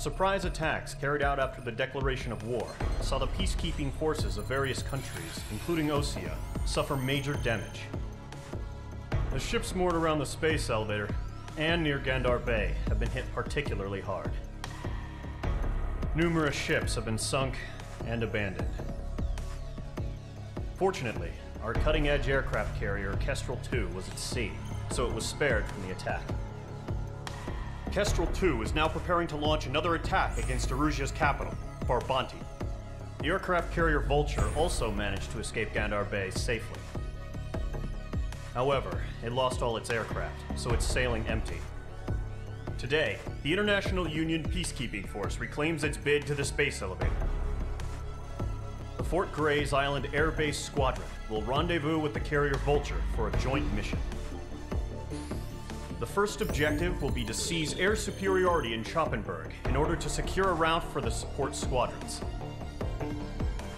surprise attacks carried out after the declaration of war saw the peacekeeping forces of various countries, including Osea, suffer major damage. The ships moored around the space elevator and near Gandar Bay have been hit particularly hard. Numerous ships have been sunk and abandoned. Fortunately, our cutting-edge aircraft carrier Kestrel 2 was at sea, so it was spared from the attack. Kestrel 2 is now preparing to launch another attack against Erusia's capital, Farbanti. The aircraft carrier Vulture also managed to escape Gandar Bay safely. However, it lost all its aircraft, so it's sailing empty. Today, the International Union Peacekeeping Force reclaims its bid to the space elevator. The Fort Gray's Island Air Base Squadron will rendezvous with the carrier Vulture for a joint mission. The first objective will be to seize air superiority in Schoppenberg in order to secure a route for the support squadrons.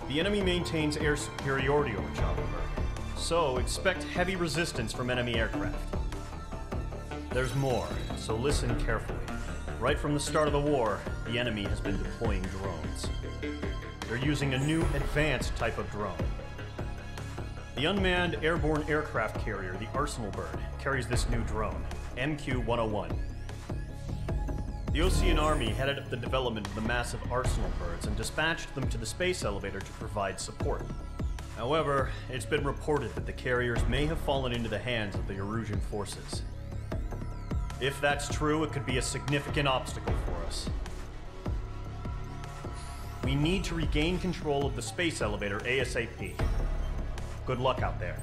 The enemy maintains air superiority over Schoppenberg, so expect heavy resistance from enemy aircraft. There's more, so listen carefully. Right from the start of the war, the enemy has been deploying drones. They're using a new advanced type of drone. The unmanned airborne aircraft carrier, the Arsenal Bird, carries this new drone, MQ-101. The Osean Army headed up the development of the massive Arsenal Birds and dispatched them to the space elevator to provide support. However, it's been reported that the carriers may have fallen into the hands of the Erusian forces. If that's true, it could be a significant obstacle for us. We need to regain control of the space elevator ASAP. Good luck out there.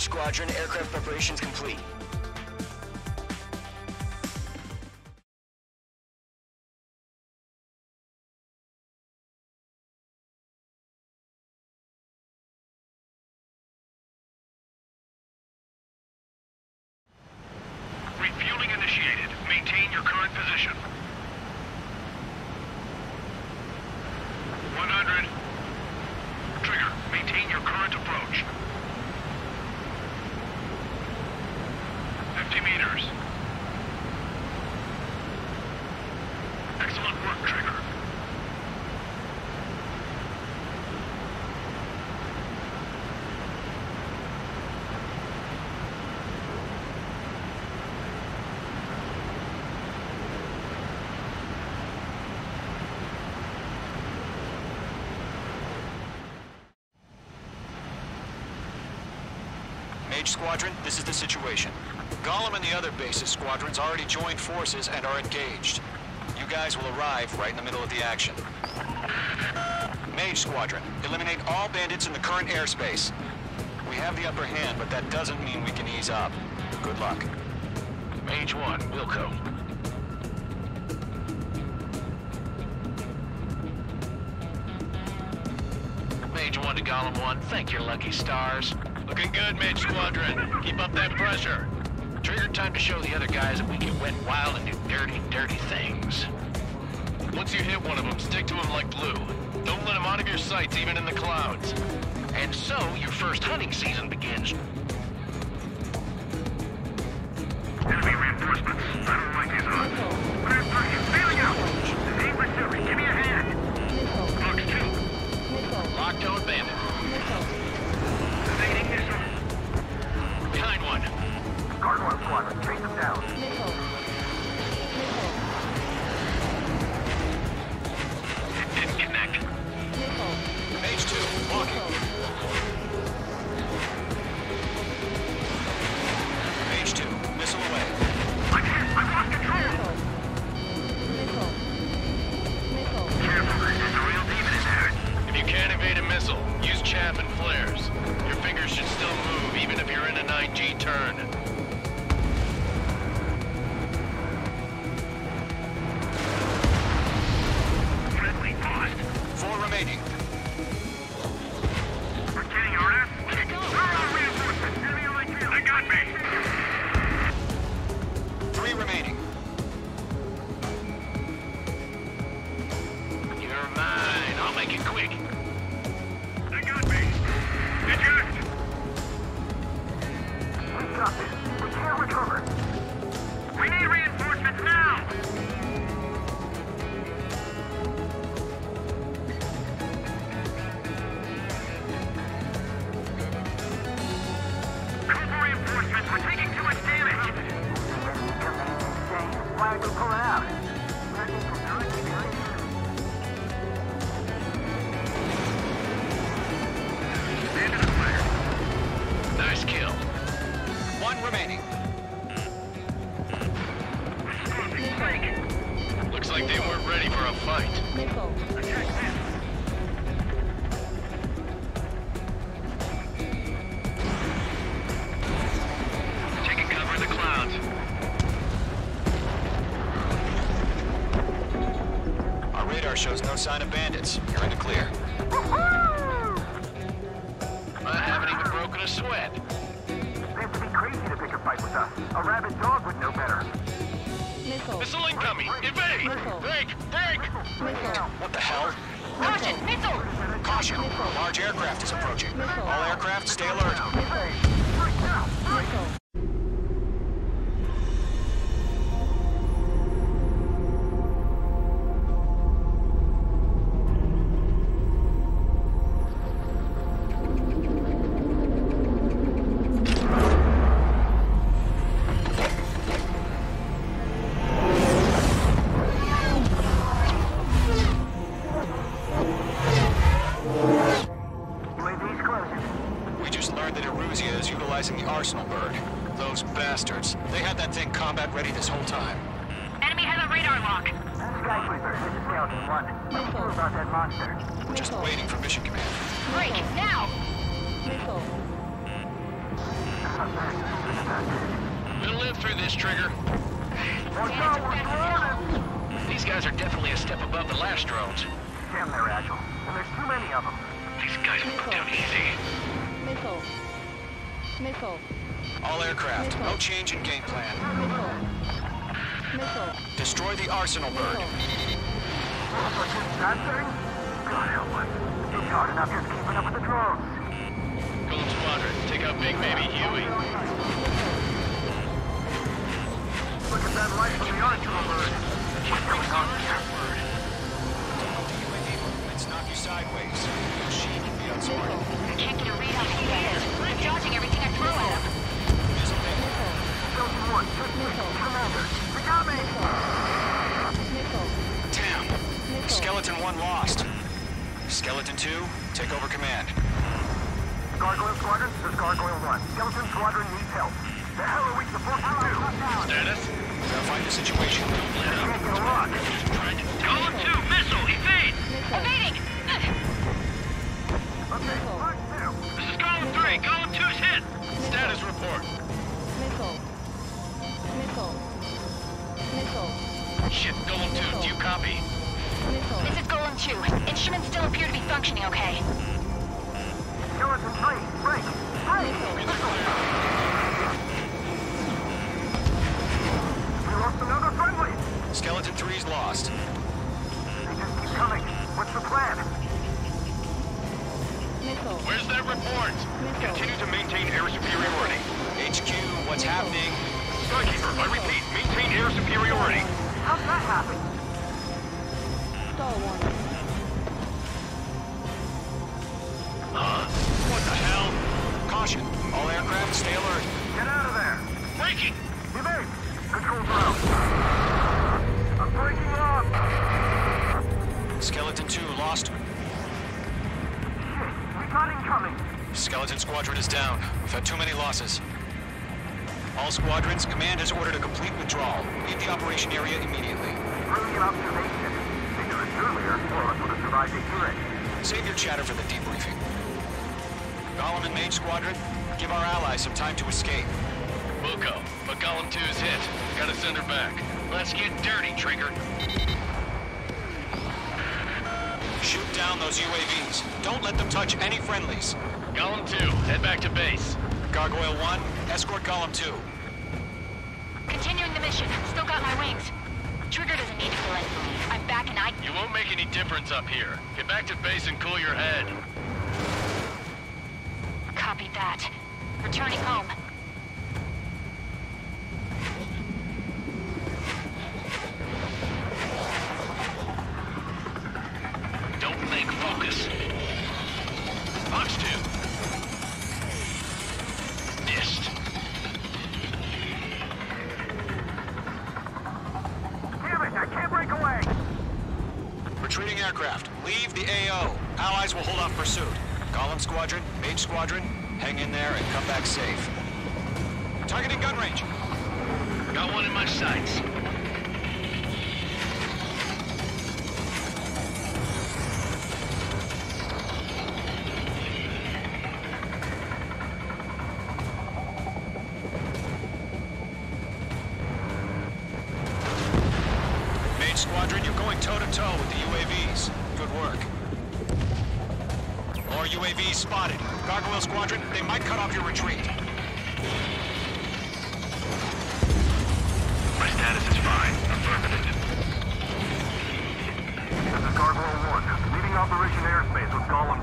Squadron, aircraft preparations complete. Refueling initiated. Maintain your current position. 100. Trigger, maintain your current approach. 50 meters. Excellent work, Trigger. Mage Squadron, this is the situation. Gollum and the other base's squadrons already joined forces and are engaged. You guys will arrive right in the middle of the action. Mage Squadron, eliminate all bandits in the current airspace. We have the upper hand, but that doesn't mean we can ease up. Good luck. Mage 1, Wilco. Mage 1 to Gollum 1, thank your lucky stars. Looking good, Mage Squadron. Keep up that pressure. Trigger, time to show the other guys that we can wet wild and do dirty, dirty things. Once you hit one of them, stick to him like glue. Don't let him out of your sights, even in the clouds. And so, your first hunting season begins. Enemy reinforcements. I don't like these odds. Grand Party, failing out. Aim pursuit, give me a hand. Fox 2. Locked on bandit. Evading squadron. Chase them down. Missile. Missile. Didn't connect. Missile. Mage 2, walking. Mage 2, missile away. I can't. I've lost control. Missile. Missile. Careful, there's a real demon in there. If you can't evade a missile, use chaff and flares. Your fingers should still move even if you're in a 9G turn. Friendly lost. 4 remaining. We're getting our ass kicked. Where are our reinforcements? Enemy on my tail. They got me. 3 remaining. You're mine. I'll make it quick. They got me. Eject. We got this. We can't recover. We need reinforcements now. Call for reinforcements. We're taking too much damage. Why are you pulling out? Stand in the fire. Nice kill. 1 remaining. Looks like they weren't ready for a fight. Missile. Attack this. Taking cover in the clouds. Our radar shows no sign of bandits. You're in the clear. I haven't even broken a sweat. They have to be crazy to pick a fight with us. A rabid dog would know better. Missile. Missile incoming! Evade! Missile. Break! Break! Missile. What the hell? Caution! Missile! Caution! A large aircraft is approaching. All aircraft, stay alert. Missile. UAV's closing. We just learned that Eruzia is utilizing the Arsenal bird. Those bastards. They had that thing combat ready this whole time. Enemy has a radar lock. Skysweeper, this is Skeleton 1. What's true about that monster? We're just waiting for mission command. Break, now! Missile. We'll live through this, Trigger. Watch out, we're surrounded! These guys are definitely a step above the last drones. Damn, they're agile. And there's too many of them. These guys will go down easy. Missile. Missile. All aircraft, no change in game plan. Missile. Missile. Destroy the Arsenal bird. That thing? God help us. It's hard enough just keeping up with the drones. Gold Squadron, take out Big Baby Huey. Look at that light from the Arsenal bird. What's going on here? Let's knock you sideways. She can be outsmarted. I can't get a read on who that is. I'm dodging everything I throw at him. Missile hit. Skeleton 1, just missile. Commander, they got me! Missile. Damn. Missile. Skeleton 1 lost. Skeleton 2, take over command. Gargoyle Squadron, this is Gargoyle 1. Skeleton Squadron needs help. The hell are we supposed to do? Status? Verify the situation. Can't get a lock. Golem 2, missile, evade! Evading! Okay, mark 2. This is Golem 3, Golem 2's hit! Status report. Missile. Missile. Missile. Shit, Golem 2, do you copy? Missile. This is Golem 2. Instruments still appear to be functioning okay. Skeleton 3, break! Break! We lost another friendly! Skeleton 3's lost. They just keep coming. What's the plan? Missile. Where's that report? Missile. Continue to maintain air superiority. HQ, what's happening? Skykeeper, I repeat, maintain air superiority. How'd that happen? Stall warning. Huh? What the hell? Caution. All aircraft, stay alert. Get out of there! Breaking! Evade! Control's out. I'm breaking up! Skeleton 2 lost. Shit, we got incoming! Skeleton Squadron is down. We've had too many losses. All squadrons, command has ordered a complete withdrawal. Leave the operation area immediately. Brilliant observation. They knew this earlier, or else would have survived a hearing. Save your chatter for the debriefing. Golem and Mage Squadron, give our allies some time to escape. We'll go, but Golem 2's hit. Gotta send her back. Let's get dirty, Trigger. Shoot down those UAVs. Don't let them touch any friendlies. Golem 2, head back to base. Gargoyle 1, escort Golem 2. Continuing the mission. Still got my wings. Trigger doesn't need to feel anything. I'm back and I... You won't make any difference up here. Get back to base and cool your head. Copy that. Returning home. Don't think, focus. Fox 2. Missed. Damn it, I can't break away! Retreating aircraft, leave the AO. Allies will hold off pursuit. Golem Squadron, Mage Squadron, hang in there and come back safe. Targeting gun range. Got one in my sights. Mage Squadron, you're going toe-to-toe with the UAVs. Good work. More UAVs spotted. Gargoyle Squadron, they might cut off your retreat. My status is fine. Affirmative. This is Gargoyle 1, leading Operation Airspace with Golem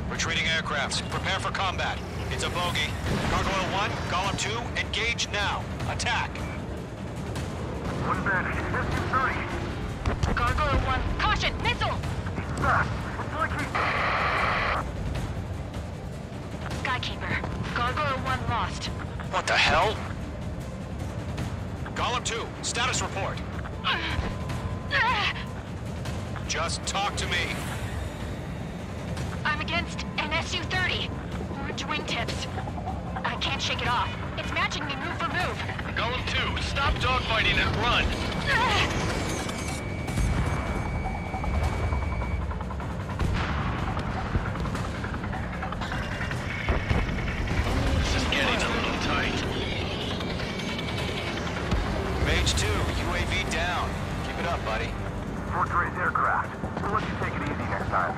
2. Retreating aircrafts, prepare for combat. It's a bogey. Gargoyle 1, Golem 2, engage now. Attack. One bandit, SU-30. Gargoyle 1. Caution! Missile! He's fast. It's like he's... Skykeeper. Gargoyle 1 lost. What the hell? Golem 2, status report. Just talk to me. I'm against an SU-30. Ridge wingtips. I can't shake it off. It's matching me move for move. Golem 2, stop dogfighting and run. This is getting a little tight. Mage 2, UAV down. Keep it up, buddy. Fortress aircraft. We'll let you take it easy next time.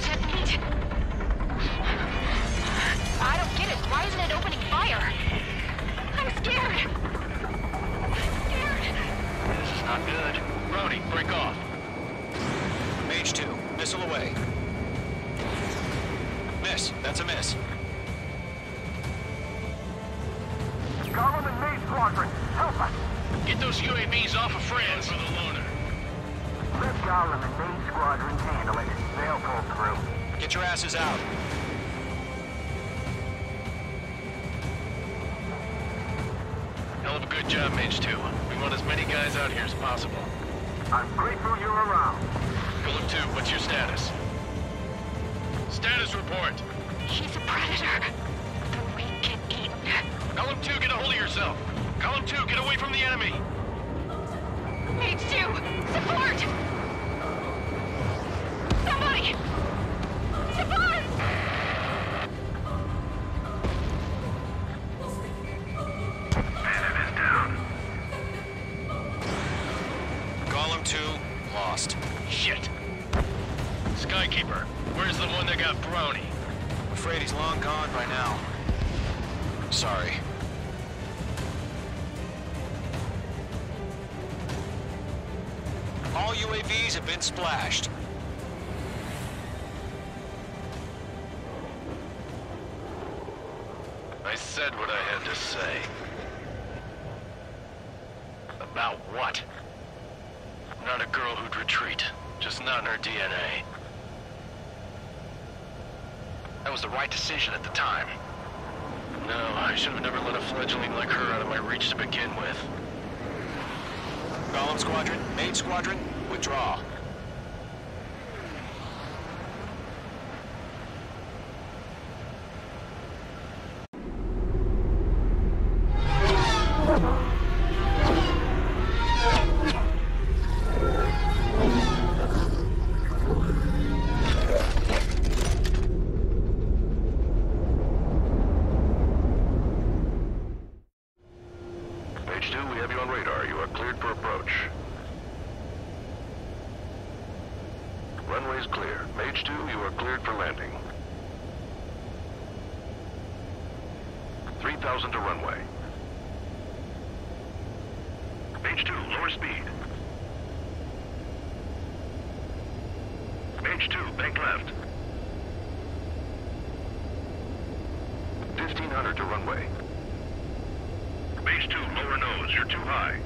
Detonate. I don't get it. Why isn't it opening fire? I'm scared. This is not good. Brody, break off. Mage 2, missile away. Miss, that's a miss. Golem and Mage Squadron, help us! Get those UAVs off of France. For the loner. Let Golem and Mage Squadrons handle it. They'll pull through. Get your asses out. Hell of a good job, Mage 2. We want as many guys out here as possible. I'm grateful you're around. Golem 2, what's your status? Status report. He's a predator. The weak get eaten. Golem 2, get a hold of yourself. Golem 2, get away from the enemy. Mage 2! Support! Somebody! Support! Bandit is down. Golem 2, lost. Shit. Skykeeper, where's the one that got Brony? I'm afraid he's long gone by now. Sorry. All UAVs have been splashed. I said what I had to say. About what? Not a girl who'd retreat. Just not in her DNA. That was the right decision at the time. No, I should have never let a fledgling like her out of my reach to begin with. Golem Squadron, Mage Squadron, withdraw. Mage 2, we have you on radar. You are cleared for approach. Runway's clear. Mage 2, you are cleared for landing. 3,000 to runway. Mage 2, lower speed. Mage 2, bank left. 1,500 to runway. Mage 2, lower nose, you're too high.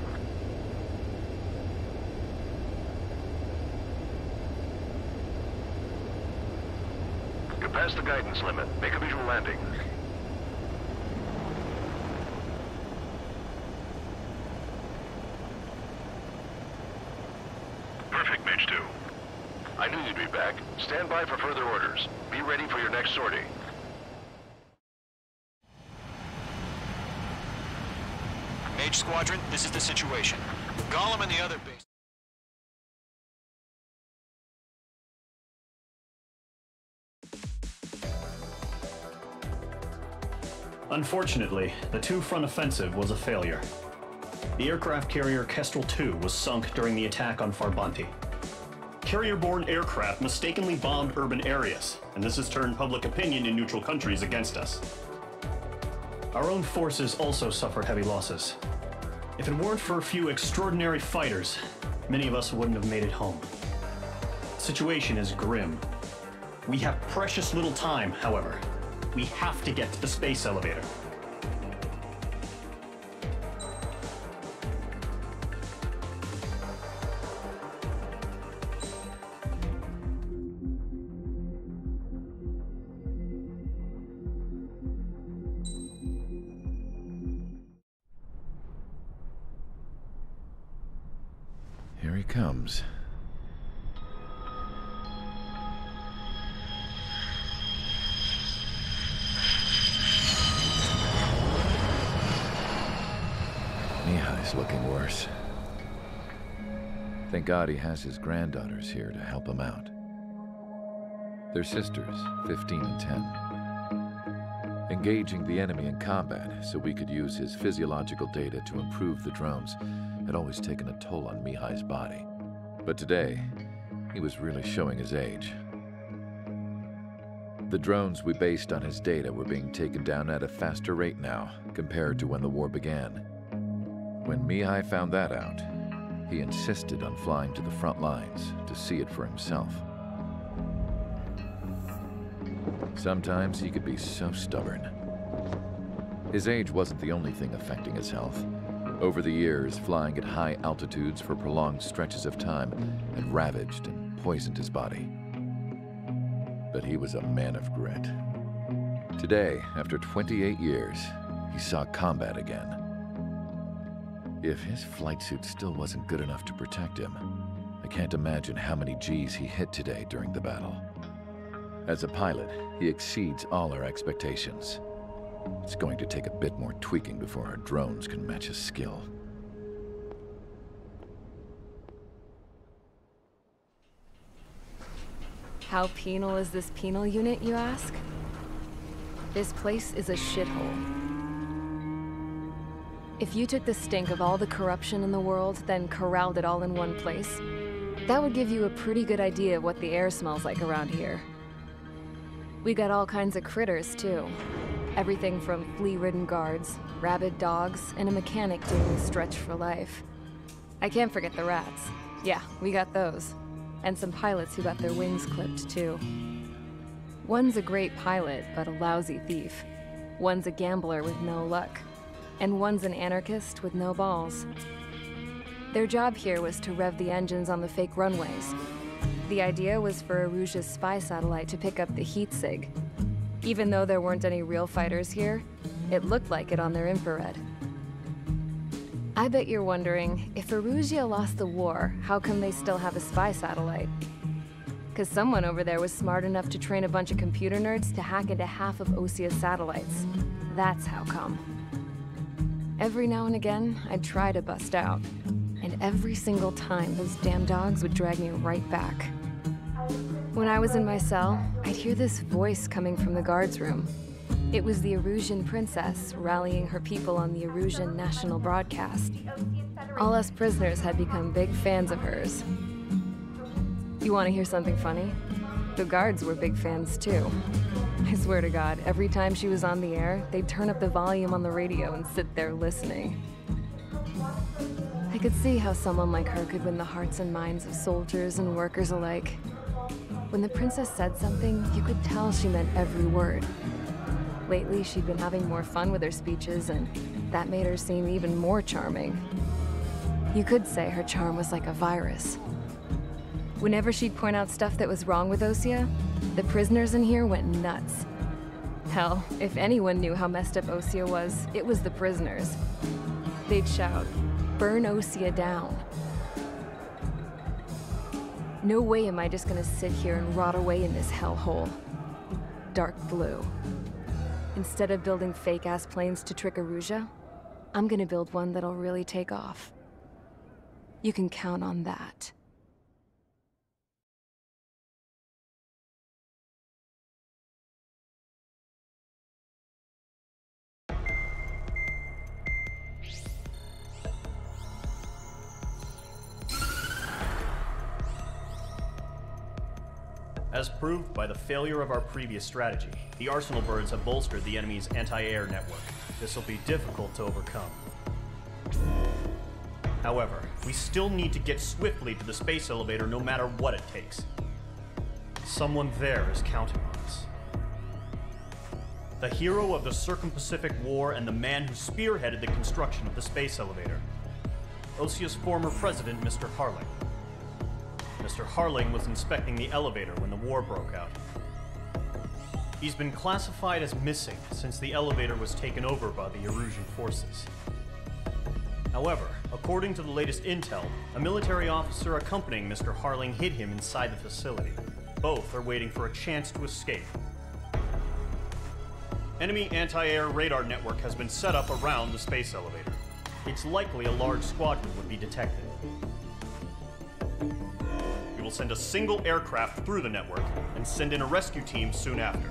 You're past the guidance limit. Make a visual landing. Perfect, Mage 2. I knew you'd be back. Stand by for further orders. Be ready for your next sortie. Mage Squadron, this is the situation. Golem and the other base... Unfortunately, the two-front offensive was a failure. The aircraft carrier Kestrel II was sunk during the attack on Farbanti. Carrier-borne aircraft mistakenly bombed urban areas, and this has turned public opinion in neutral countries against us. Our own forces also suffered heavy losses. If it weren't for a few extraordinary fighters, many of us wouldn't have made it home. The situation is grim. We have precious little time, however. We have to get to the space elevator. Here he comes. Mihai's looking worse. Thank God he has his granddaughters here to help him out. They're sisters, 15 and 10. Engaging the enemy in combat so we could use his physiological data to improve the drones had always taken a toll on Mihai's body. But today, he was really showing his age. The drones we based on his data were being taken down at a faster rate now compared to when the war began. When Mihai found that out, he insisted on flying to the front lines to see it for himself. Sometimes he could be so stubborn. His age wasn't the only thing affecting his health. Over the years, flying at high altitudes for prolonged stretches of time had ravaged and poisoned his body. But he was a man of grit. Today, after 28 years, he saw combat again. If his flight suit still wasn't good enough to protect him, I can't imagine how many Gs he hit today during the battle. As a pilot, he exceeds all our expectations. It's going to take a bit more tweaking before our drones can match his skill. How penal is this penal unit, you ask? This place is a shithole. If you took the stink of all the corruption in the world, then corralled it all in one place, that would give you a pretty good idea of what the air smells like around here. We got all kinds of critters, too. Everything from flea-ridden guards, rabid dogs, and a mechanic doing the stretch for life. I can't forget the rats. Yeah, we got those. And some pilots who got their wings clipped, too. One's a great pilot, but a lousy thief. One's a gambler with no luck. And one's an anarchist with no balls. Their job here was to rev the engines on the fake runways. The idea was for Aruja's spy satellite to pick up the heat sig. Even though there weren't any real fighters here, it looked like it on their infrared. I bet you're wondering, if Erusea lost the war, how come they still have a spy satellite? Because someone over there was smart enough to train a bunch of computer nerds to hack into half of Osea's satellites. That's how come. Every now and again, I'd try to bust out. And every single time, those damn dogs would drag me right back. When I was in my cell, I'd hear this voice coming from the guards room. It was the Erusian princess rallying her people on the Erusian national broadcast. All us prisoners had become big fans of hers. You want to hear something funny? The guards were big fans too. I swear to God, every time she was on the air, they'd turn up the volume on the radio and sit there listening. I could see how someone like her could win the hearts and minds of soldiers and workers alike. When the princess said something, you could tell she meant every word. Lately, she'd been having more fun with her speeches, and that made her seem even more charming. You could say her charm was like a virus. Whenever she'd point out stuff that was wrong with Osea, the prisoners in here went nuts. Hell, if anyone knew how messed up Osea was, it was the prisoners. They'd shout, "Burn Osea down." No way am I just gonna sit here and rot away in this hellhole. Dark blue. Instead of building fake-ass planes to trick Erusea, I'm gonna build one that'll really take off. You can count on that. As proved by the failure of our previous strategy, the Arsenal birds have bolstered the enemy's anti-air network. This will be difficult to overcome. However, we still need to get swiftly to the space elevator no matter what it takes. Someone there is counting on us. The hero of the Circum-Pacific War and the man who spearheaded the construction of the space elevator. Osea's former president, Mr. Harling. Mr. Harling was inspecting the elevator when the war broke out. He's been classified as missing since the elevator was taken over by the Erusian forces. However, according to the latest intel, a military officer accompanying Mr. Harling hid him inside the facility. Both are waiting for a chance to escape. Enemy anti-air radar network has been set up around the space elevator. It's likely a large squadron would be detected. We will send a single aircraft through the network and send in a rescue team soon after.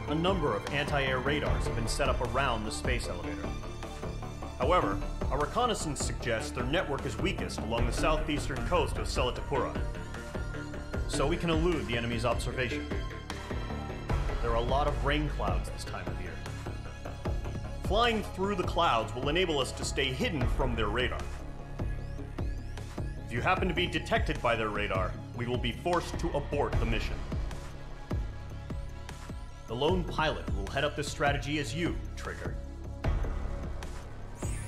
A number of anti-air radars have been set up around the space elevator. However, our reconnaissance suggests their network is weakest along the southeastern coast of Selatapura, so we can elude the enemy's observation. There are a lot of rain clouds this time of year. Flying through the clouds will enable us to stay hidden from their radar. If you happen to be detected by their radar, we will be forced to abort the mission. The lone pilot will head up this strategy as you, Trigger.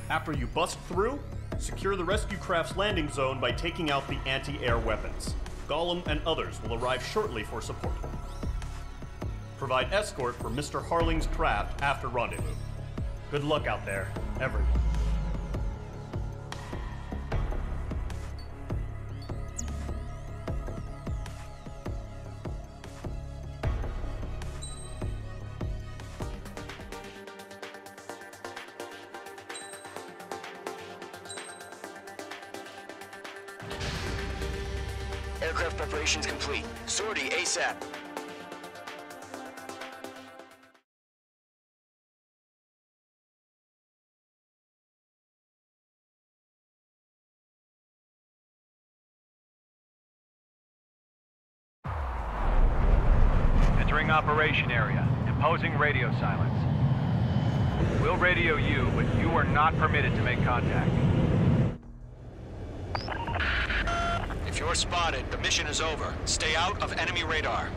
After you bust through, secure the rescue craft's landing zone by taking out the anti-air weapons. Gollum and others will arrive shortly for support. Provide escort for Mr. Harling's craft after rendezvous. Good luck out there, everyone. Aircraft preparations complete. Sortie ASAP. Entering operation area. Imposing radio silence. We'll radio you, but you are not permitted to make contact. If you're spotted, the mission is over. Stay out of enemy radar.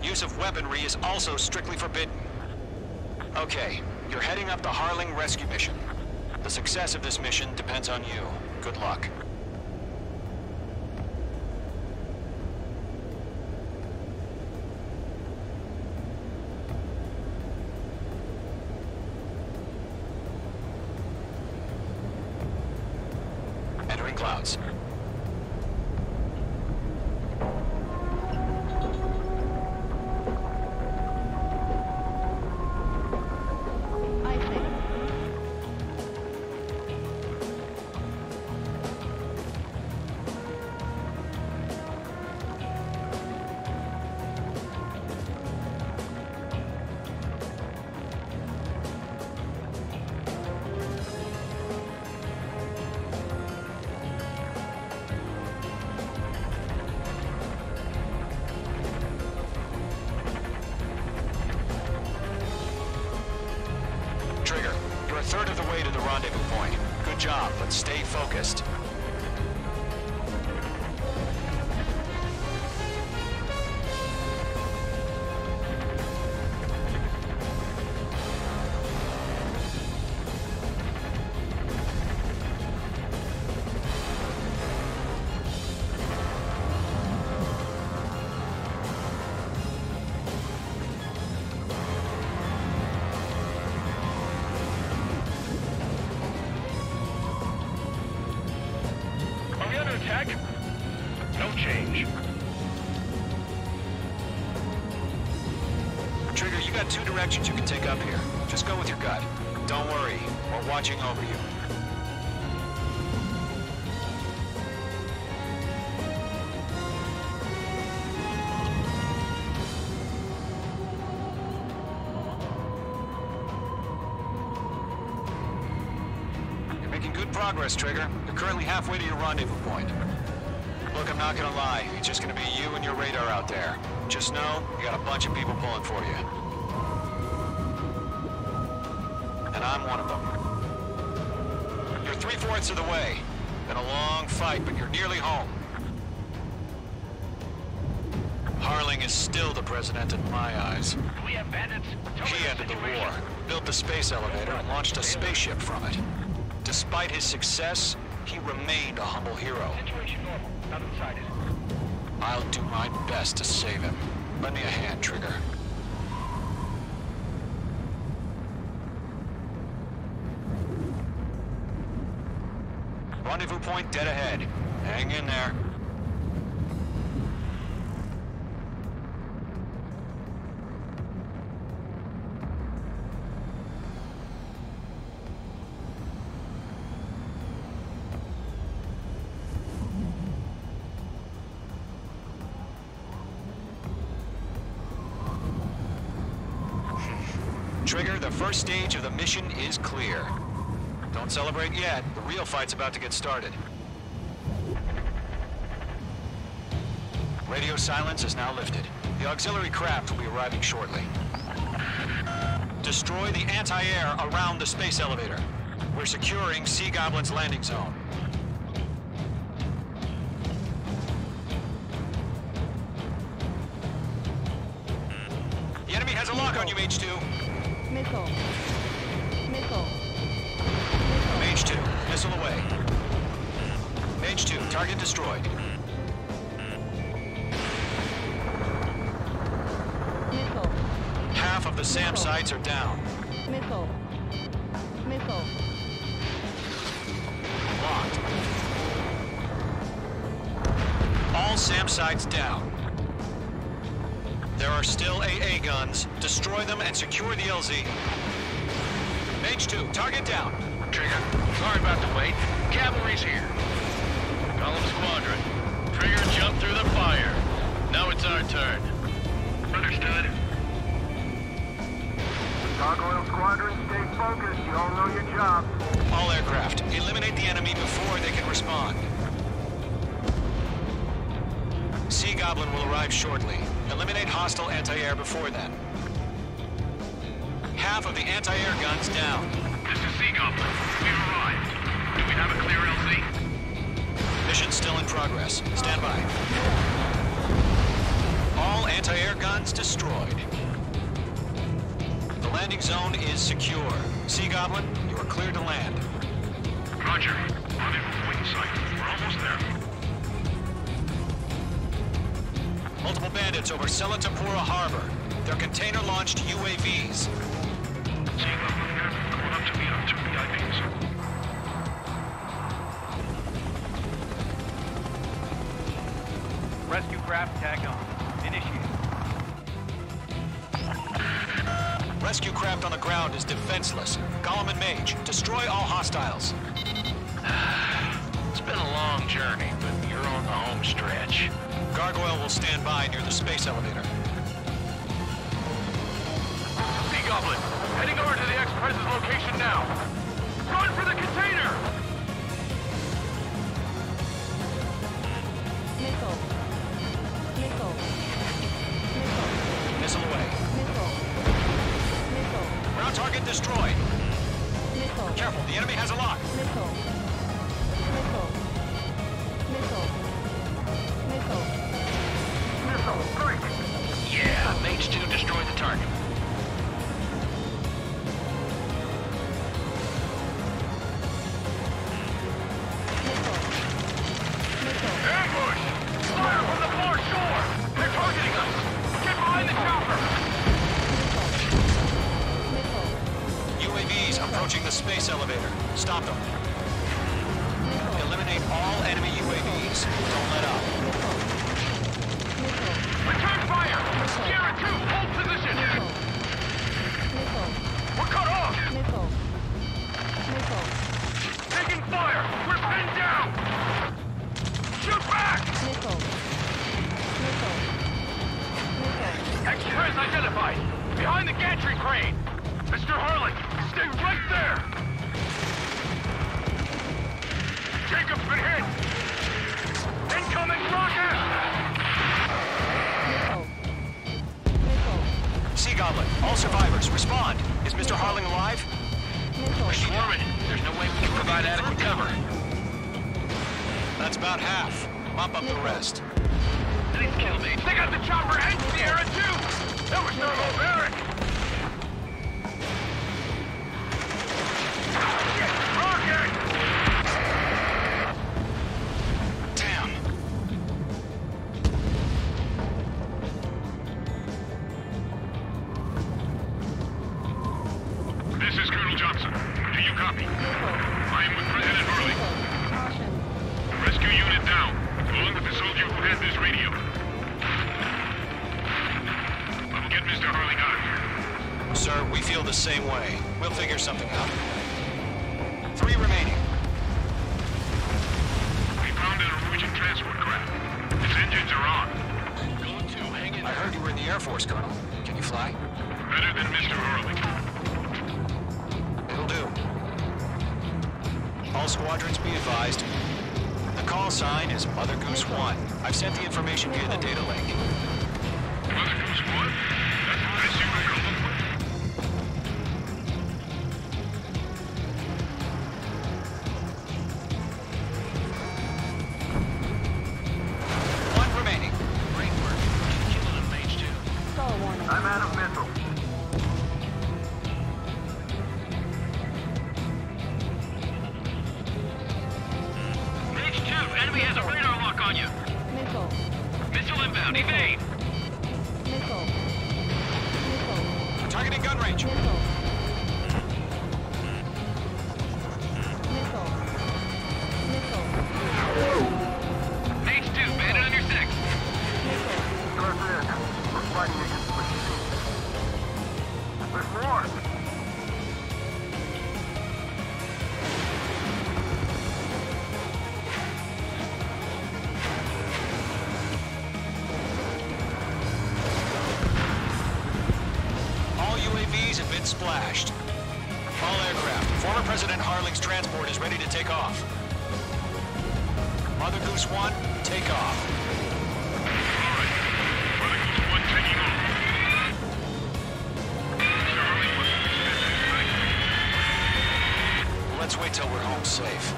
Use of weaponry is also strictly forbidden. Okay, you're heading up the Harling rescue mission. The success of this mission depends on you. Good luck. rain clouds. I see. Trigger, you're a third of the way to the rendezvous point. Good job, but stay focused. Are we under attack? No change. Trigger, you got two directions you can take up here. Just go with your gut. Don't worry, we're watching over you. You're making good progress, Trigger. You're currently halfway to your rendezvous point. Look, I'm not gonna lie. It's just gonna be you and your radar out there. Just know, you got a bunch of people pulling for you. And I'm one of them. You're 3/4 of the way. Been a long fight, but you're nearly home. Harling is still the president in my eyes. Do we have bandits? Tell me He ended the war, built the space elevator, and launched a spaceship from it. Despite his success, he remained a humble hero. Situation normal. Not inside it. I'll do my best to save him. Lend me a hand, Trigger. Rendezvous point dead ahead. Hang in there. Trigger, the first stage of the mission is clear. Don't celebrate yet. The real fight's about to get started. Radio silence is now lifted. The auxiliary craft will be arriving shortly. Destroy the anti-air around the space elevator. We're securing Sea Goblin's landing zone. The enemy has a lock on you, H2. Missile. Missile. Mage 2, missile away. Mage 2, target destroyed. Missile. Half of the SAM sites are down. Missile. Missile. Locked. All SAM sites down. There are still AA guns. Destroy them and secure the LZ. Mage 2, target down. Trigger, sorry about the wait. Cavalry's here. Golem Squadron. Trigger jumped through the fire. Now it's our turn. Understood. Gargoyle Squadron, stay focused. You all know your job. All aircraft, eliminate the enemy before they can respond. Sea Goblin will arrive shortly. Eliminate hostile anti-air before then. Half of the anti-air guns down. This is Sea Goblin. We've arrived. Do we have a clear LZ? Mission still in progress. Stand by. All anti-air guns destroyed. The landing zone is secure. Sea Goblin, you are cleared to land. Roger. Rendezvous point in sight. We're almost there. Multiple bandits over Selatapura Harbor. They're container-launched UAVs. Sea Goblin here. Going up to meet our two VIPs. Rescue craft tag on. Initiate. Rescue craft on the ground is defenseless. Gollum and Mage, destroy all hostiles. It's been a long journey, but you're on the home stretch. Gargoyle will stand by near the space elevator. Sea Goblin, heading over to the Express's location now. Run for the container! Missile. Missile. Missile. Missile away. Missile. Missile. Ground target destroyed. Missile. Careful, the enemy has a lock. Missile. Missile. Missile. Missile. Missile, strike! Yeah, Mage 2 destroyed the target. Ambush! Fire from the far shore! They're targeting us! Get behind the chopper! UAVs approaching the space elevator. Stop them. Eliminate all enemy UAVs. Don't let up. Return fire! Sierra 2, hold position! We're cut off! Missile. Missile. Taking fire! We're pinned down! Shoot back! Missile. Missile. Missile. Express identified! Behind the gantry crane! Mr. Harlan, stay right there! Jacob's been hit! Incoming rocket! Missile. Missile. Sea Goblin, all survivors, respond. Is Mr. Harling alive? Missile. We're swarming. There's no way we can provide adequate cover. That's about half. Mop up the rest. Please kill me. They got the chopper and Sierra 2! That was thermobaric! Rocket! Damn. This is Colonel Johnson. Do you copy? I am with President Hurley. Caution. Rescue unit down, along with the soldier who had this radio. I will get Mr. Harling out of here. Sir, we feel the same way. We'll figure something out. 3 remaining. We found a Norwegian transport craft. Its engines are on. Going to, hang in I there. heard you were in the Air Force, Colonel. Can you fly? Better than Mr. Harling. It'll do. All squadrons be advised. The call sign is Mother Goose 1. I've sent the information via the data link. Mother Goose 1? That's what I assume we're going for. One remaining. Great work. Killing him, Mage 2. Stall warning. I'm out of missile. Mage 2, enemy has a radar lock on you. Missile. Missile inbound, evade. Missile. Missile. We're targeting gun range. Missile. Missile. Missile. Mage 2, bandit on your 6. Missile. President, we're fighting against machines. There's more! All UAVs have been splashed. All aircraft. Former President Harling's transport is ready to take off. Mother Goose 1, take off. All right. Mother Goose 1 taking off. Mr. Harling wasn't expecting tonight. Let's wait till we're home safe.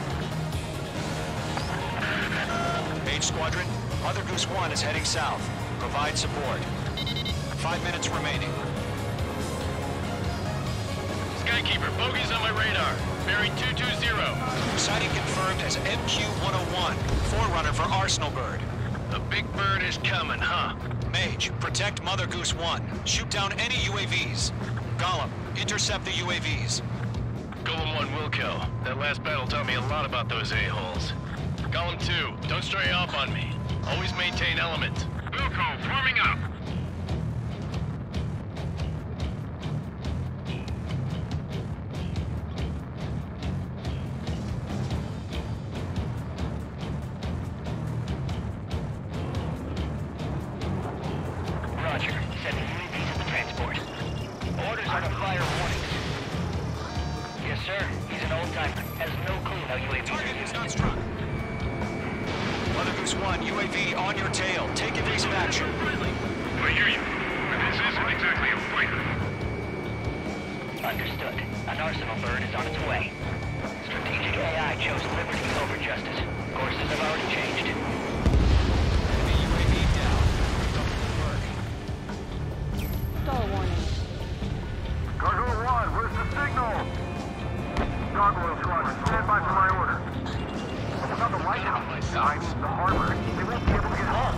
Mage Squadron, Mother Goose 1 is heading south. Provide support. 5 minutes remaining. Skykeeper, bogeys on my radar. Bearing 220. Sighting confirmed as MQ-101, forerunner for Arsenal Bird. The big bird is coming, huh? Mage, protect Mother Goose 1. Shoot down any UAVs. Gollum, intercept the UAVs. Golem 1 will kill. That last battle taught me a lot about those a-holes. Golem 2, don't stray off on me. Always maintain element. Wilco, forming up. Roger. Sending UAVs to the transport. Orders are to fire warnings. Yes, sir. He's an old-timer. Has no clue how UAVs Target are is used. not struck. Mother Goose 1, UAV on your tail. Take evasive action. I hear you, but this isn't exactly a fighter. Understood. An arsenal bird is on its way. Strategic AI chose liberty over justice. Courses have already changed. Enemy UAV down. Stall warning. Gargoyle 1, where's the signal? Gargoyle Squadron, stand by for my order. What about the lighthouse? I mean, the harbor. They won't be able to get home.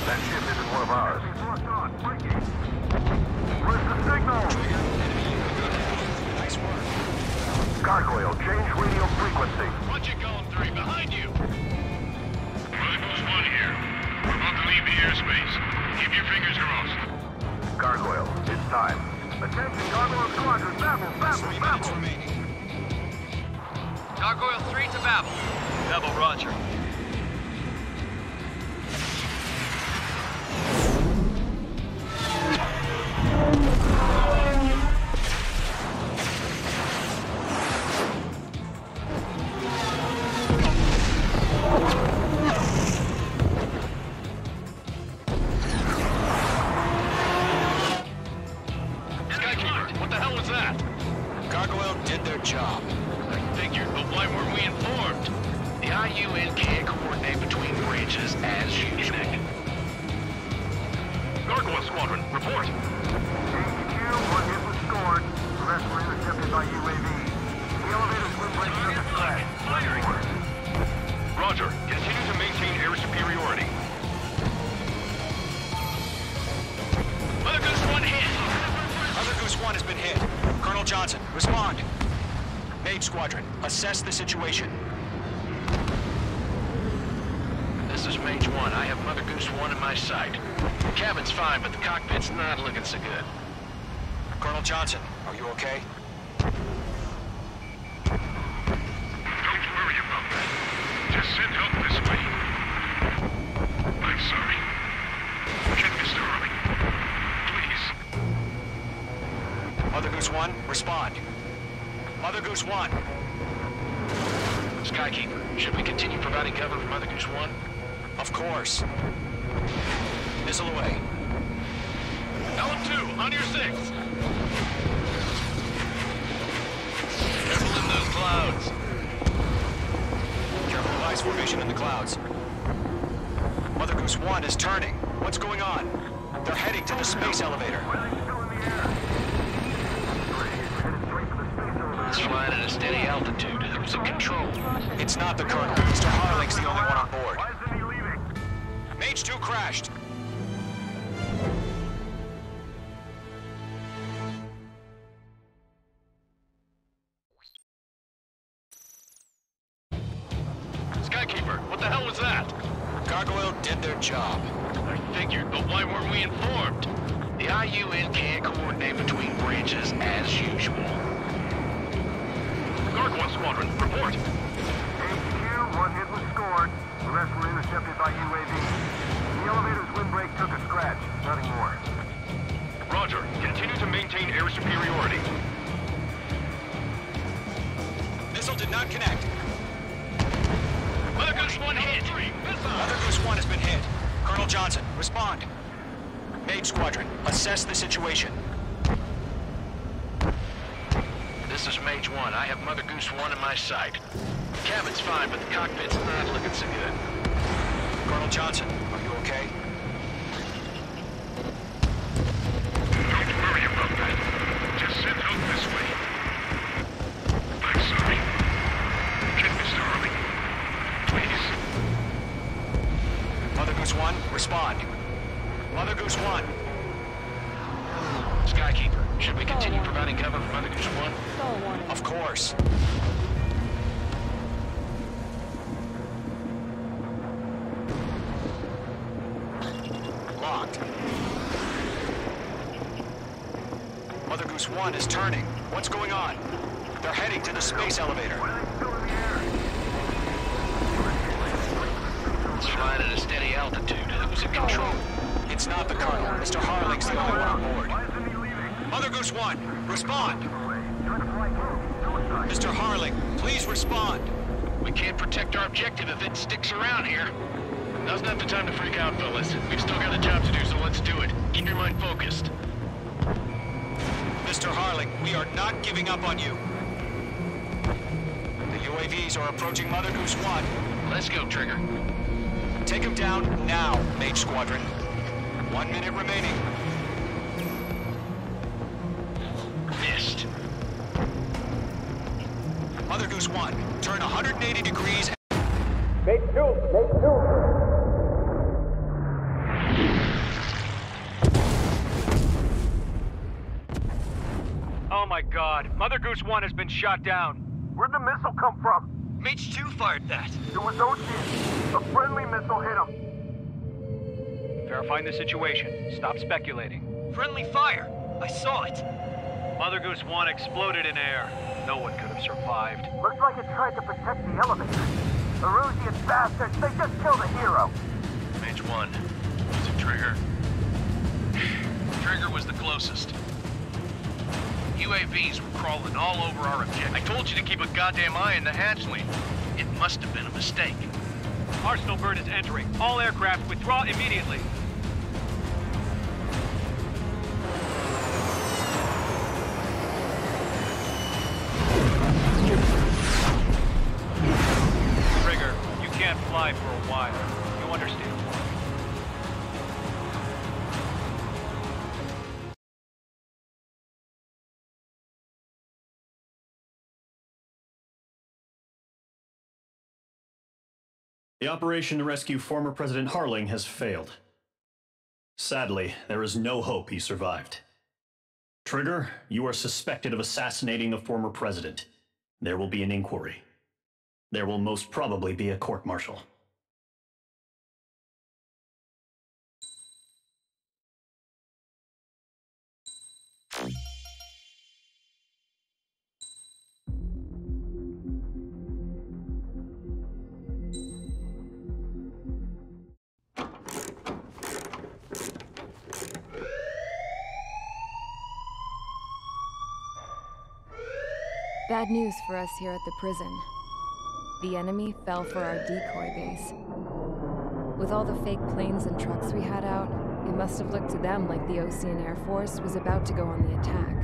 That ship isn't one of ours. Where's the signal? Nice work. Gargoyle, change radio frequency. Roger, Golem 3, behind you! Mother Goose 1 here. We're about to leave the airspace. Keep your fingers crossed. Gargoyle, it's time. Attention, Gargoyle Squadron, babble, 3 minutes remaining. Gargoyle 3 to Babel. Babel, roger. Skykeeper, what the hell was that? Gargoyle did their job. I figured, but why weren't we informed? The IUN can't coordinate between branches as usual. Gargoyle Squadron, report. HQ, 1 hit was scored. The rest were intercepted by UAV. The elevator's windbreak took a crash. Firing. Roger. Continue to maintain air superiority. Mother Goose 1 hit! Mother Goose 1 has been hit. Colonel Johnson, respond. Mage Squadron, assess the situation. This is Mage 1. I have Mother Goose 1 in my sight. The cabin's fine, but the cockpit's not looking so good. Colonel Johnson, are you okay? Don't worry about that. Just send help this way. I'm sorry. Get Mr. Early. Please. Mother Goose 1, respond. Mother Goose 1. Skykeeper, should we continue providing cover for Mother Goose 1? Of course. Missile away. Element 2, on your 6. Careful in those clouds. Careful of ice formation in the clouds. Mother Goose 1 is turning. What's going on? They're heading to the space elevator. It's flying at a steady altitude. Who's in control? It's not the Colonel. Mr. Harling's the only one on board. Why isn't he leaving? Mage 2 crashed. Skykeeper, what the hell was that? Gargoyle did their job. I figured, but why weren't we informed? The IUN can't coordinate between branches as usual. Gargoyle Squadron, report. HQ, 1 hit was scored. The rest were intercepted by UAV. The elevator's windbreak took a scratch. Nothing more. Roger. Continue to maintain air superiority. Missile did not connect. Mother Goose 1 hit! Mother Goose 1 has been hit. Colonel Johnson, respond. Mage Squadron, assess the situation. This is Mage 1. I have Mother Goose 1 in my sight. The cabin's fine, but the cockpit's not looking so good. Colonel Johnson, are you okay? Don't worry about that. Just send help this way. I'm sorry. Get Mr. Early. Please. Mother Goose 1, respond. Mother Goose 1. Skykeeper, should we continue providing cover for Mother Goose 1? Stall warning. Of course. Goose 1 is turning. What's going on? They're heading to the space elevator. It's flying at a steady altitude. Who's in control? It's not the Colonel. Mr. Harling's the only one on board. Mother Goose 1, respond! Mr. Harling, please respond. We can't protect our objective if it sticks around here. Now's not the time to freak out, fellas. We've still got a job to do, so let's do it. Keep your mind focused. Mr. Harling, we are not giving up on you. The UAVs are approaching Mother Goose 1. Let's go, Trigger. Take him down now, Mage Squadron. 1 minute remaining. Missed. Mother Goose 1, turn 180 degrees. Make two. Oh my god, Mother Goose 1 has been shot down. Where'd the missile come from? Mage 2 fired that. It was OC. A friendly missile hit him. Verifying the situation. Stop speculating. Friendly fire. I saw it. Mother Goose 1 exploded in air. No one could have survived. Looks like it tried to protect the elevator. Erusian bastards, they just killed a hero. Mage 1. Was it Trigger? Trigger was the closest. UAVs were crawling all over our objective. I told you to keep a goddamn eye on the hatchling. It must have been a mistake. Arsenal bird is entering. All aircraft withdraw immediately. Trigger, you can't fly for a while. You understand? The operation to rescue former President Harling has failed. Sadly, there is no hope he survived. Trigger, you are suspected of assassinating the former president. There will be an inquiry. There will most probably be a court-martial. Bad news for us here at the prison. The enemy fell for our decoy base. With all the fake planes and trucks we had out, it must have looked to them like the Ocean Air Force was about to go on the attack.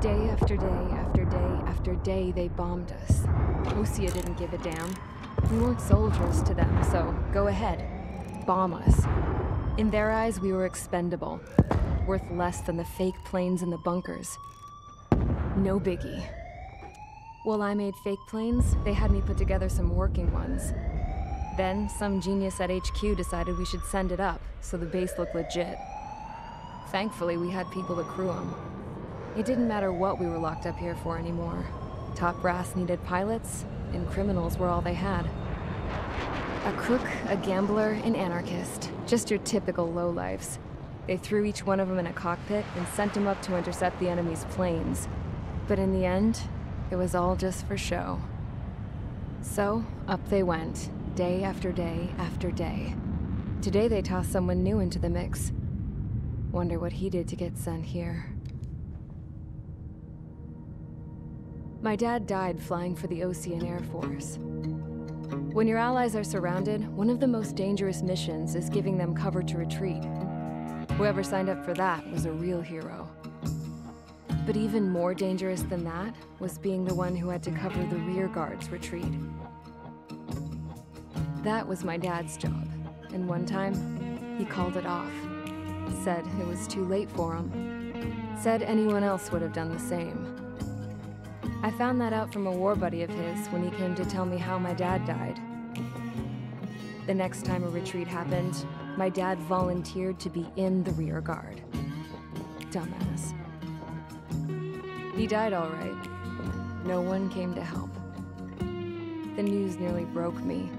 Day after day after day after day, they bombed us. Osea didn't give a damn. We weren't soldiers to them, so go ahead. Bomb us. In their eyes, we were expendable. Worth less than the fake planes in the bunkers. No biggie. While I made fake planes, they had me put together some working ones. Then, some genius at HQ decided we should send it up, so the base looked legit. Thankfully, we had people to crew them. It didn't matter what we were locked up here for anymore. Top brass needed pilots, and criminals were all they had. A crook, a gambler, an anarchist. Just your typical lowlifes. They threw each one of them in a cockpit and sent them up to intercept the enemy's planes. But in the end, it was all just for show. So, up they went, day after day after day. Today they tossed someone new into the mix. Wonder what he did to get sent here. My dad died flying for the Ocean Air Force. When your allies are surrounded, one of the most dangerous missions is giving them cover to retreat. Whoever signed up for that was a real hero. But even more dangerous than that was being the one who had to cover the rear guard's retreat. That was my dad's job, and one time, he called it off. Said it was too late for him. Said anyone else would have done the same. I found that out from a war buddy of his when he came to tell me how my dad died. The next time a retreat happened, my dad volunteered to be in the rear guard. Dumbass. He died all right. No one came to help. The news nearly broke me.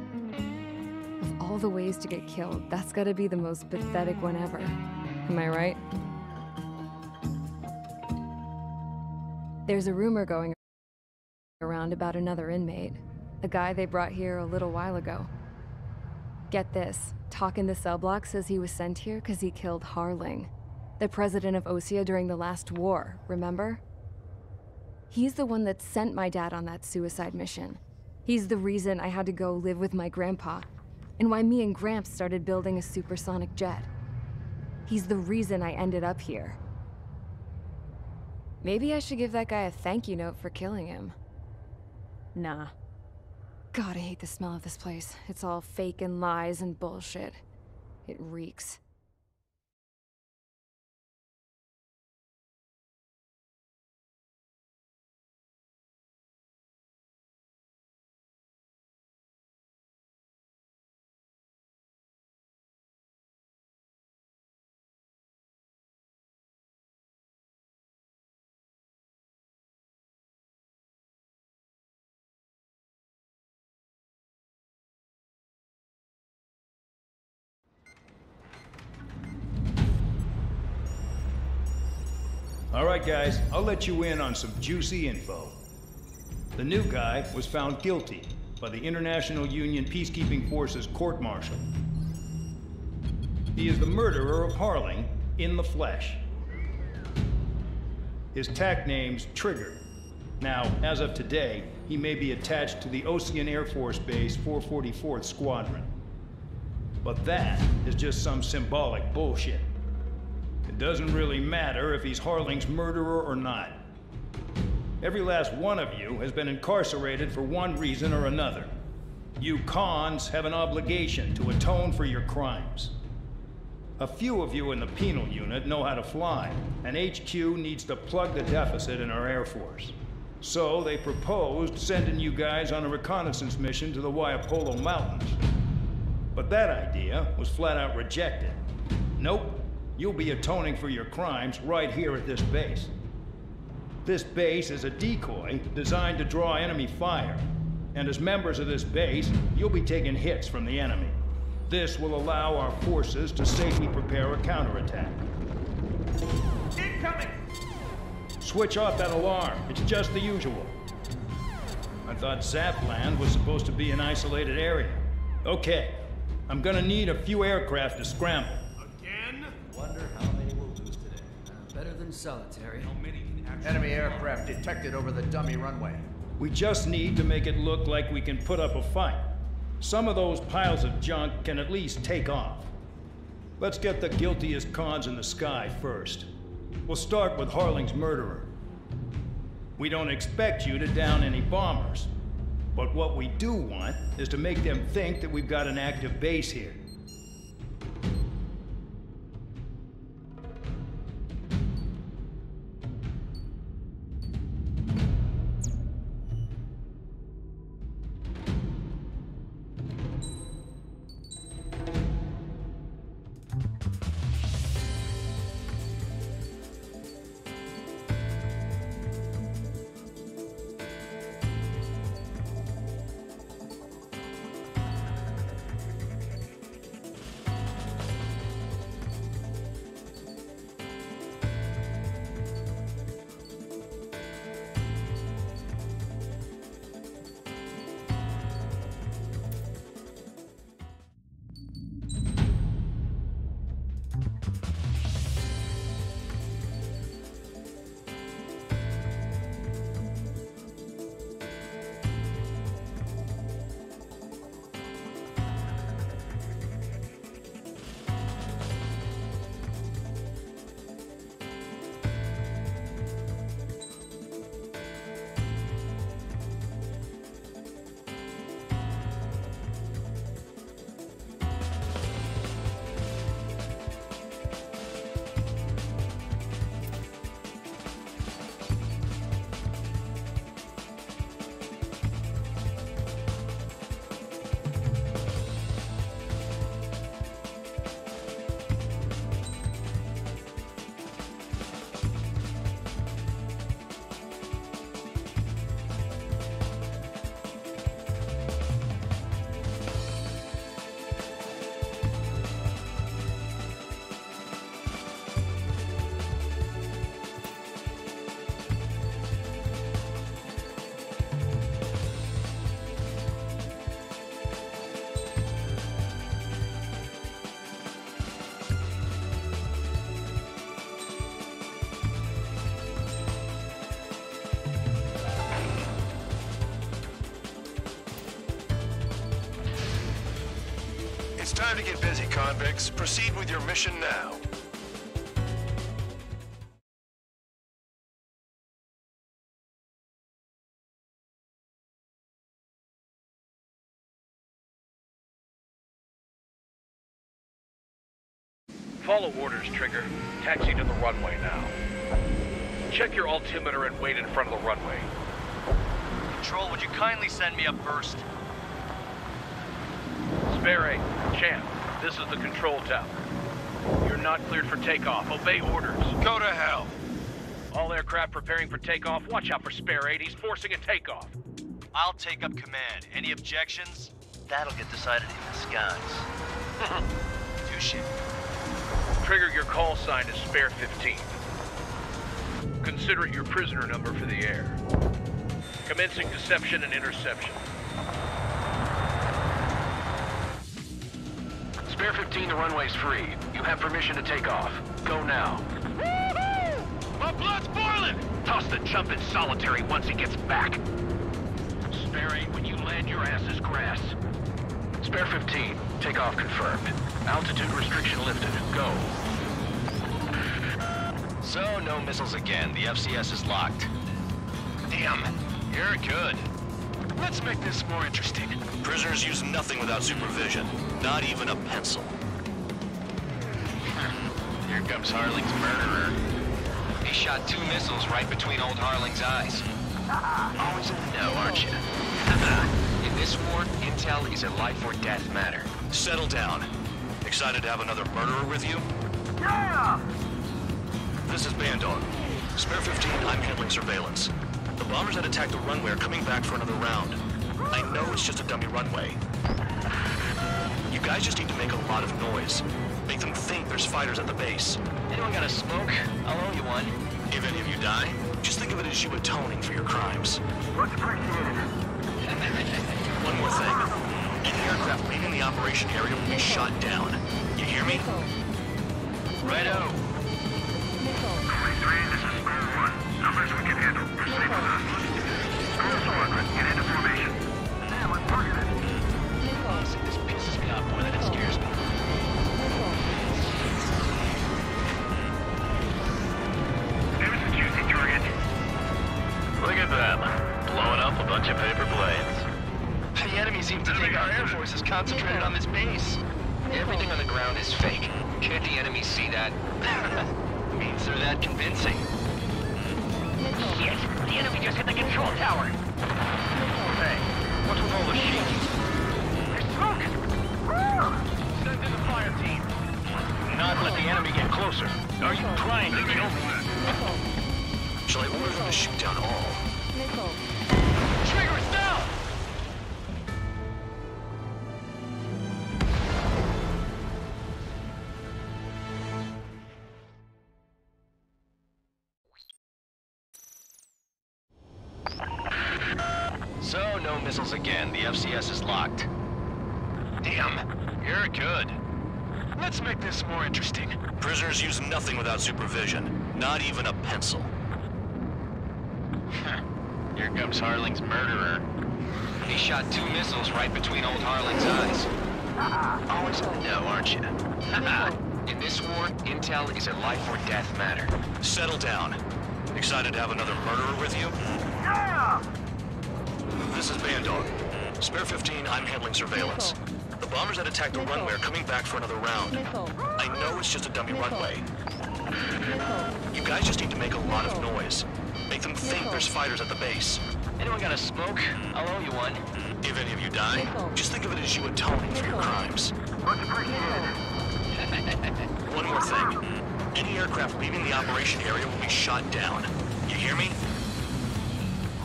Of all the ways to get killed, that's gotta be the most pathetic one ever. Am I right? There's a rumor going around about another inmate, a guy they brought here a little while ago. Get this, talk in the cell block says he was sent here because he killed Harling, the president of Osea during the last war, remember? He's the one that sent my dad on that suicide mission. He's the reason I had to go live with my grandpa, and why me and Gramps started building a supersonic jet. He's the reason I ended up here. Maybe I should give that guy a thank you note for killing him. Nah. God, I hate the smell of this place. It's all fake and lies and bullshit. It reeks. All right, guys, I'll let you in on some juicy info. The new guy was found guilty by the International Union Peacekeeping Forces court-martial. He is the murderer of Harling in the flesh. His TAC name's Trigger. Now, as of today, he may be attached to the Ocean Air Force Base 444th Squadron. But that is just some symbolic bullshit. It doesn't really matter if he's Harling's murderer or not. Every last one of you has been incarcerated for one reason or another. You cons have an obligation to atone for your crimes. A few of you in the penal unit know how to fly, and HQ needs to plug the deficit in our Air Force. So they proposed sending you guys on a reconnaissance mission to the Waiapolo Mountains. But that idea was flat out rejected. Nope. You'll be atoning for your crimes right here at this base. This base is a decoy designed to draw enemy fire. And as members of this base, you'll be taking hits from the enemy. This will allow our forces to safely prepare a counterattack. Incoming! Switch off that alarm. It's just the usual. I thought Zapland was supposed to be an isolated area. Okay, I'm gonna need a few aircraft to scramble. Wonder how many we'll lose today. Better than solitary. How many can actually Enemy aircraft detected over the dummy runway. We just need to make it look like we can put up a fight. Some of those piles of junk can at least take off. Let's get the guiltiest cons in the sky first. We'll start with Harling's murderer. We don't expect you to down any bombers. But what we do want is to make them think that we've got an active base here. Time to get busy, convicts. Proceed with your mission now. Follow orders, Trigger. Taxi to the runway now. Check your altimeter and wait in front of the runway. Control, would you kindly send me up first? Spare 8, Champ, this is the control tower. You're not cleared for takeoff. Obey orders. Go to hell. All aircraft preparing for takeoff. Watch out for Spare 8. He's forcing a takeoff. I'll take up command. Any objections? That'll get decided in the skies. Touche. Trigger, your call sign is Spare 15. Consider it your prisoner number for the air. Commencing deception and interception. Spare 15, the runway's free. You have permission to take off. Go now. Woohoo! My blood's boiling! Toss the chump in solitary once he gets back. Spare 8, when you land, your ass is grass. Spare 15, takeoff confirmed. Altitude restriction lifted. Go. So, no missiles again. The FCS is locked. Damn, you're good. Let's make this more interesting. Prisoners use nothing without supervision. Not even a pencil. Here comes Harling's murderer. He shot 2 missiles right between old Harling's eyes. Always in the know, aren't you? In this war, intel is a life or death matter. Settle down. Excited to have another murderer with you? Yeah! This is Bandog. Spare 15, I'm handling surveillance. The bombers that attacked the runway are coming back for another round. I know it's just a dummy runway. You guys just need to make a lot of noise. Make them think there's fighters at the base. Anyone got a smoke? I'll owe you one. If any of you die, just think of it as you atoning for your crimes. Much appreciated. One more thing. Any aircraft leaving the operation area will be shot down. You hear me? Righto. 23, this is Square 1. Numbers we can handle. Proceed with us. Square Squadron, get into formation. Damn, I'm targeted. This pisses me off more than it scares me. There's a juicy target. Look at them. Blowing up a bunch of paper planes. The enemy seems to think our air force is concentrated on this base. Everything on the ground is fake. Can't the enemy see that? Means they're that convincing. Shit! The enemy just hit the control tower! Hey, what's with all the shaking? There's smoke! Send in the fire team. Not let the enemy get closer. Are you trying to kill me? Shall I order them to shoot down all? Trigger is down! So, no missiles again. The FCS is locked. Damn, you're good. Let's make this more interesting. Prisoners use nothing without supervision. Not even a pencil. Here comes Harling's murderer. He shot 2 missiles right between old Harling's eyes. Always in the know, aren't you? In this war, intel is a life or death matter. Settle down. Excited to have another murderer with you? Yeah! This is Bandog. Spare 15, I'm handling surveillance. The bombers that attacked the runway are coming back for another round. I know it's just a dummy runway. You guys just need to make a lot of noise. Make them think there's fighters at the base. Anyone got a smoke? I'll owe you one. If any of you die, just think of it as you atoning for your crimes. Much appreciated. One more thing. Any aircraft leaving the operation area will be shot down. You hear me?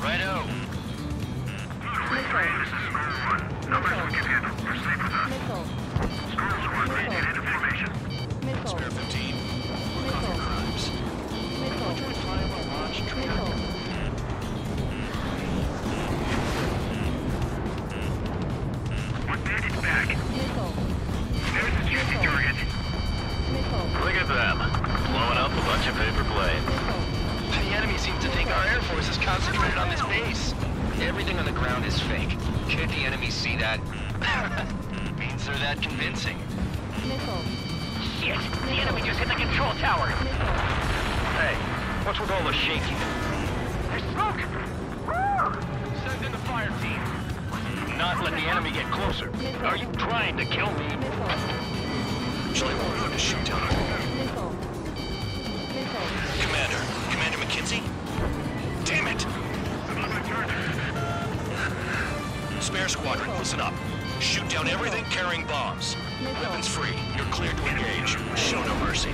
Righto. 23, this is Square 1. Numbers we can handle. Proceed with us. Square Squadron, get into formation. Spare 15. Work on your crimes. Join fire on launch trigger. One bandit back. There's a juicy target. Look at them. Blowing up a bunch of paper planes. The enemy seems to think our air force is concentrated on this base. Everything on the ground is fake. Can't the enemy see that? Means they're that convincing. Shit! The enemy just hit the control tower! Hey, what's with all the shaking? There's smoke! Send in the fire team. Not let the enemy get closer. Are you trying to kill me? Shall I order them to shoot down? Commander McKinsey? Damn it! Spare squadron, listen up. Shoot down everything carrying bombs. Weapons free. You're cleared to engage. Show no mercy.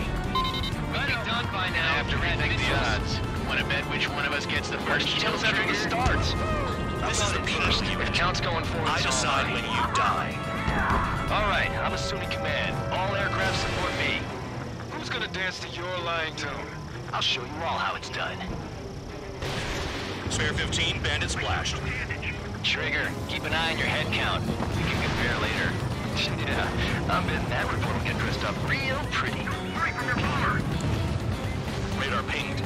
We'll be done by now. After rethink the odds. Want to bet which one of us gets the first kill after this starts? This is the first unit. If count's going forward, I decide when you die. All right, I'm assuming command. All aircraft support me. Who's gonna dance to your lying tune? I'll show you all how it's done. Spare 15, bandit splashed. Trigger, keep an eye on your head count. We can compare later. Yeah, I'm betting that report will get dressed up real pretty. Radar pinged.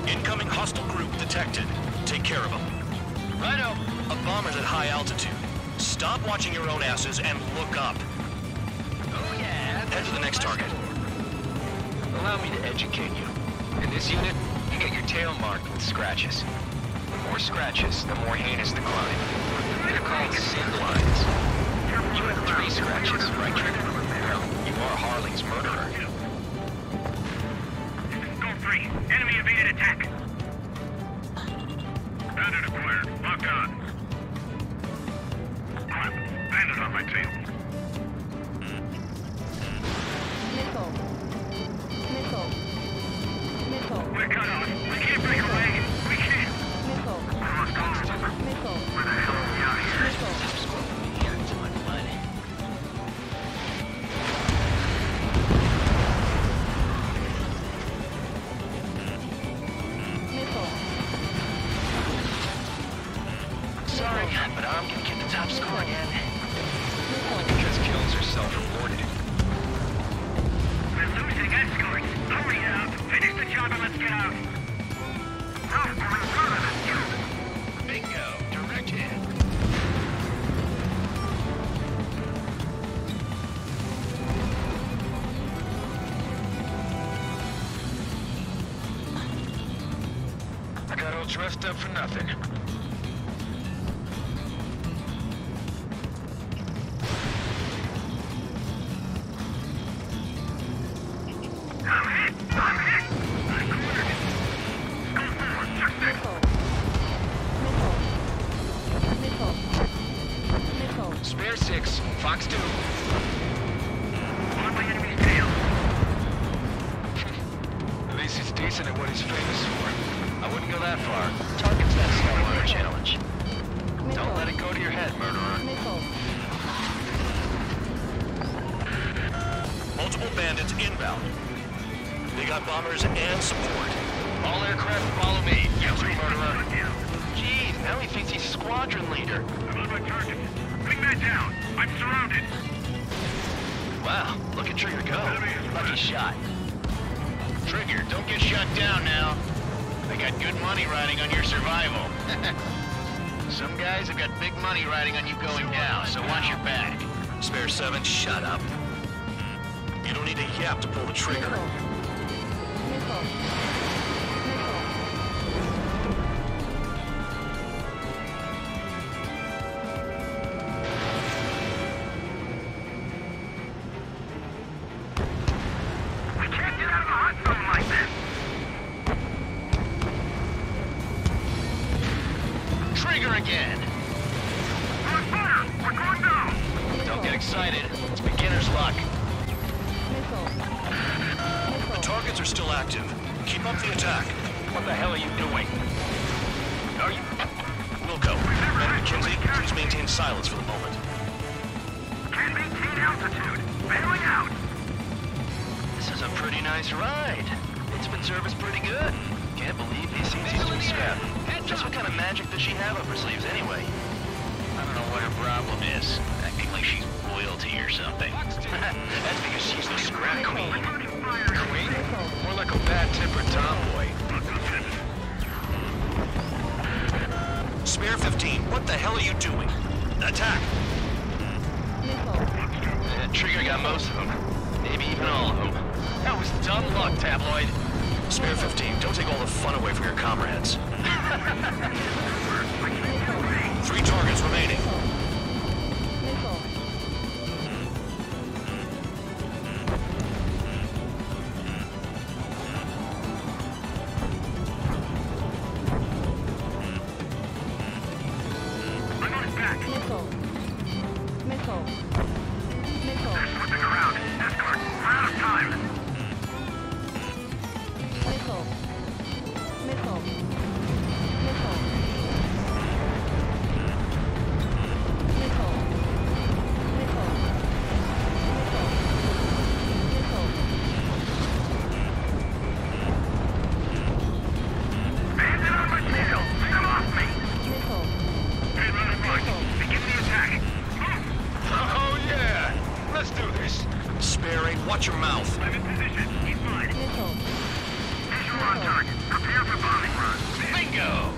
Incoming hostile group detected. Take care of them. Righto. A bomber's at high altitude. Stop watching your own asses and look up. Oh yeah. Head to the next target. Allow me to educate you. In this unit, you get your tail marked with scratches. The more scratches, the more heinous the crime. They're called sin lines. You have 3 scratches, right, Trigger? Well, you are Harley's murderer. Go 3. Enemy evaded attack. Bandit acquired. Lock on. Crap. Bandit on my tail. Missile. Missile. Missile. We're cut off. We can't break away. We can't. Missile. Missile. Where the hell are we out here? Missile. Sorry, but I'm gonna get the top score again. Because kills are self-reported. We're losing escorts. Hurry up. Finish the job and let's get out. No, we're in front of us. Bingo, direct hit. I got all dressed up for nothing. Spare 6, Fox 2. On my enemy's tail. At least he's decent at what he's famous for. I wouldn't go that far. Target's that Starwater challenge. Don't let it go to your head, murderer. Multiple bandits inbound. They got bombers and support. All aircraft follow me. You too, murderer. Jeez, now he thinks he's squadron leader. I'm on my target. Bring that down. I'm surrounded. Wow, look at Trigger go. Lucky shot. Trigger, don't get shot down now. I got good money riding on your survival. Some guys have got big money riding on you going down, so watch your back. Spare 7, shut up. You don't need a yap to pull the trigger. We can't get out of the hot zone like this. Trigger again. We're fire. We're going down. Don't get excited. It's beginner's luck. The targets are still active. Keep up the attack. What the hell are you doing? Are you... Wilco, and McKinsey, please maintain silence for the moment. Can't maintain altitude. Bailing out. This is a pretty nice ride. It's been serviced pretty good. Can't believe AC7's been scrapped. Just what kind of magic does she have up her sleeves anyway? I don't know what her problem is. Acting like she's royalty or something. That's because she's the scrap queen. Queen? More like a bad-tempered tomboy. Spare 15, what the hell are you doing? Attack! Trigger got most of them. Maybe keeping all of them. That was dumb luck, Tabloid. Spare 15, don't take all the fun away from your comrades. 3 targets remaining. Missile. Missile. Missile. Missile. Flipping around. Escort, we're out of time. Missile. Missile. Missile. Missile. Missile. Missile. Bandit on my tail. Get off me. Missile. Hey, run and run. Begin the attack. Oh, yeah! Let's do this. Spare 8, watch your mouth. I'm in position. Keep mine. Missile. Visual on target. Prepare for bombing run. Bingo!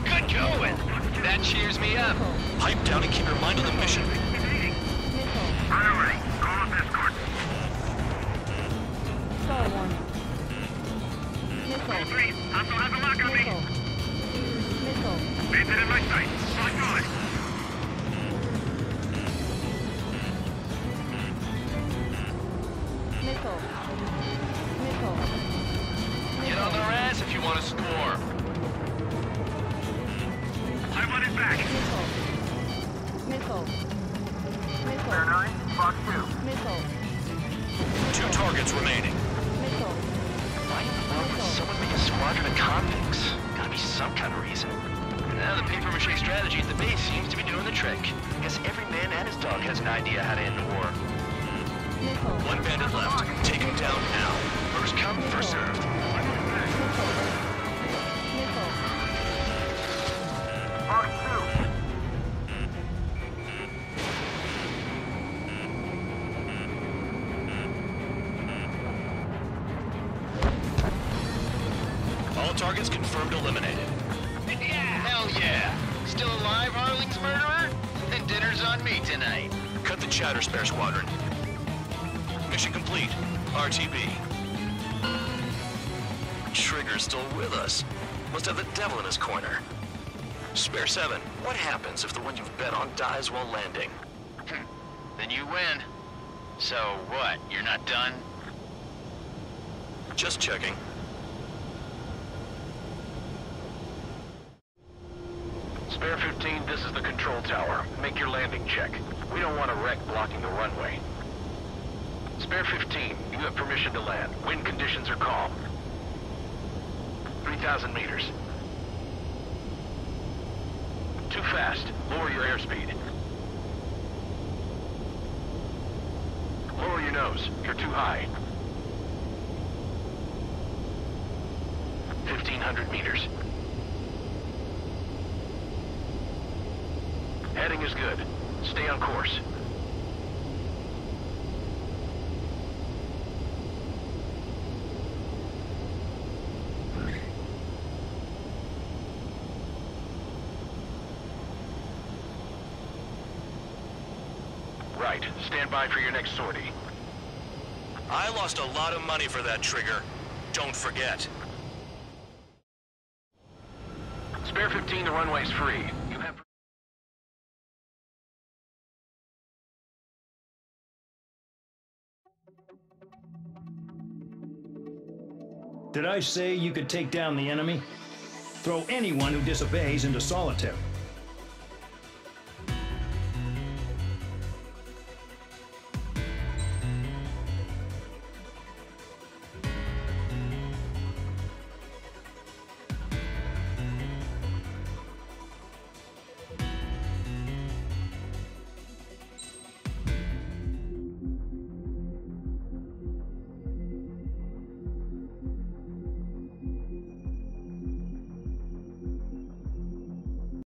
Good going. That cheers me up. Pipe down and keep your mind on the mission. Missile. Runner ready. Call up escort. Star warning. Call Missile. 3. Hostile has a lock on me. Missile. Missile. Bandit in my sight. Lock on. Missile. Missile. Get on their ass if you want to score. I want it back. Missile. Missile. Spare Missile. 9, Fox 2. Missile. 2 targets remaining. Missile. Why in the world would someone make a squadron of convicts? Gotta be some kind of reason. Now the papier-mâché strategy at the base seems to be doing the trick. Guess every man and his dog has an idea how to end the war. Missile. 1 bandit left. Take him down now. First come, first served. Missile. Missile. Fox 2. All targets confirmed eliminated. Yeah, hell yeah. Still alive, Harling's murderer? Then dinner's on me tonight. Cut the chatter, Spare Squadron. Mission complete. RTB. Trigger's still with us. Must have the devil in his corner. Spare 7, what happens if the one you've bet on dies while landing? Then you win. So what, you're not done? Just checking. Spare 15, this is the control tower. Make your landing check. We don't want a wreck blocking the runway. Spare 15, you have permission to land. Wind conditions are calm. 3,000 meters. Too fast. Lower your airspeed. Lower your nose. You're too high. 1,500 meters. Heading is good. Stay on course. Right. Stand by for your next sortie. I lost a lot of money for that trigger. Don't forget. Spare 15, the runway's free. You have... Did I say you could take down the enemy? Throw anyone who disobeys into solitary.